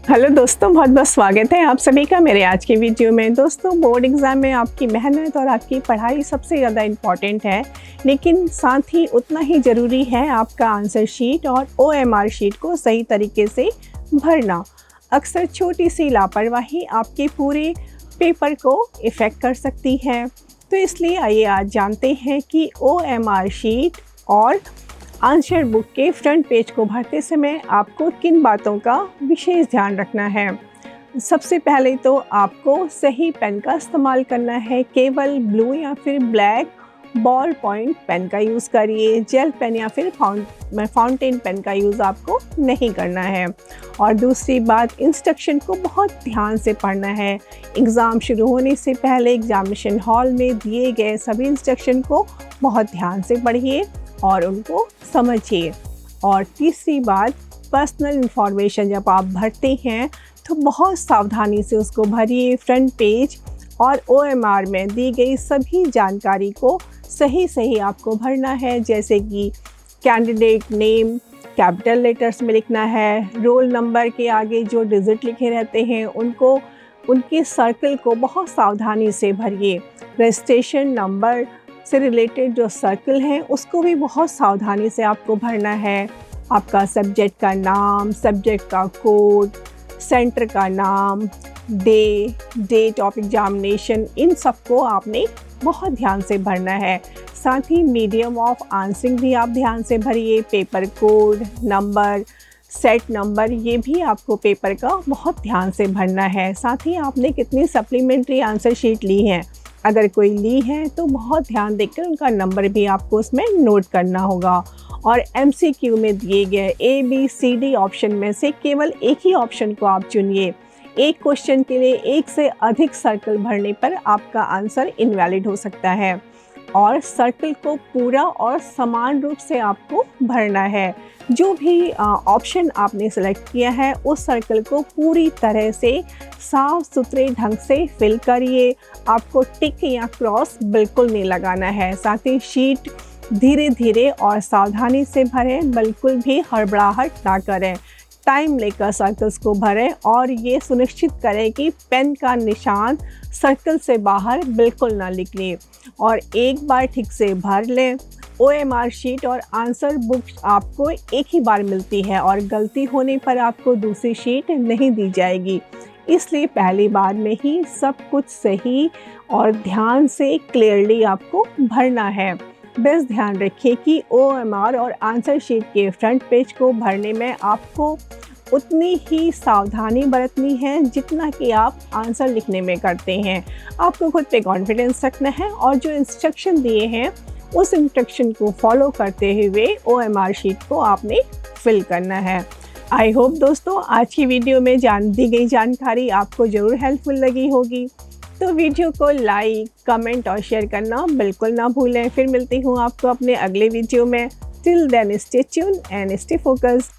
Hello दोस्तों, बहुत बहुत स्वागत है आप सभी का मेरे आज के वीडियो में। दोस्तों, बोर्ड एग्ज़ाम में आपकी मेहनत और आपकी पढ़ाई सबसे ज़्यादा इम्पॉर्टेंट है, लेकिन साथ ही उतना ही ज़रूरी है आपका आंसर शीट और OMR शीट को सही तरीके से भरना। अक्सर छोटी सी लापरवाही आपके पूरे पेपर को इफ़ेक्ट कर सकती है। तो इसलिए आइए आज जानते हैं कि OMR शीट और आंसर बुक के फ्रंट पेज को भरते समय आपको किन बातों का विशेष ध्यान रखना है। सबसे पहले तो आपको सही पेन का इस्तेमाल करना है। केवल ब्लू या फिर ब्लैक बॉल पॉइंट पेन का यूज़ करिए। जेल पेन या फिर फाउंटेन पेन का यूज़ आपको नहीं करना है। और दूसरी बात, इंस्ट्रक्शन को बहुत ध्यान से पढ़ना है। एग्ज़ाम शुरू होने से पहले एग्जामिनेशन हॉल में दिए गए सभी इंस्ट्रक्शन को बहुत ध्यान से पढ़िए और उनको समझिए। और तीसरी बात, पर्सनल इंफॉर्मेशन जब आप भरते हैं तो बहुत सावधानी से उसको भरिए। फ्रंट पेज और OMR में दी गई सभी जानकारी को सही आपको भरना है, जैसे कि कैंडिडेट नेम कैपिटल लेटर्स में लिखना है। रोल नंबर के आगे जो डिजिट लिखे रहते हैं उनको, उनके सर्कल को बहुत सावधानी से भरिए। रजिस्ट्रेशन नंबर से रिलेटेड जो सर्कल है उसको भी बहुत सावधानी से आपको भरना है। आपका सब्जेक्ट का नाम, सब्जेक्ट का कोड, सेंटर का नाम, डेट ऑफ एग्जामिनेशन, इन सबको आपने बहुत ध्यान से भरना है। साथ ही मीडियम ऑफ आंसरिंग भी आप ध्यान से भरिए। Paper code number, set number, ये भी आपको पेपर का बहुत ध्यान से भरना है। साथ ही आपने कितनी सप्लीमेंट्री आंसर शीट ली है, अगर कोई ली है तो बहुत ध्यान देकर उनका नंबर भी आपको उसमें नोट करना होगा। और MCQ में दिए गए ABCD ऑप्शन में से केवल एक ही ऑप्शन को आप चुनिए। एक क्वेश्चन के लिए एक से अधिक सर्कल भरने पर आपका आंसर इनवैलिड हो सकता है। और सर्कल को पूरा और समान रूप से आपको भरना है। जो भी ऑप्शन आपने सेलेक्ट किया है उस सर्कल को पूरी तरह से साफ सुथरे ढंग से फिल करिए। आपको टिक या क्रॉस बिल्कुल नहीं लगाना है। साथ ही शीट धीरे धीरे और सावधानी से भरें, बिल्कुल भी हड़बड़ाहट ना करें। टाइम लेकर सर्कल्स को भरें और ये सुनिश्चित करें कि पेन का निशान सर्कल से बाहर बिल्कुल ना निकले। और एक बार ठीक से भर लें। OMR शीट और आंसर बुक आपको एक ही बार मिलती है और गलती होने पर आपको दूसरी शीट नहीं दी जाएगी। इसलिए पहली बार में ही सब कुछ सही और ध्यान से क्लियरली आपको भरना है। बस ध्यान रखिए कि OMR और आंसर शीट के फ्रंट पेज को भरने में आपको उतनी ही सावधानी बरतनी है जितना कि आप आंसर लिखने में करते हैं। आपको खुद पे कॉन्फिडेंस रखना है और जो इंस्ट्रक्शन दिए हैं उस इंस्ट्रक्शन को फॉलो करते हुए OMR शीट को आपने फिल करना है। आई होप दोस्तों आज की वीडियो में दी गई जानकारी आपको ज़रूर हेल्पफुल लगी होगी। तो वीडियो को लाइक, कमेंट और शेयर करना बिल्कुल ना भूलें। फिर मिलती हूँ आपको अपने अगले वीडियो में। Till then stay tuned and stay focused.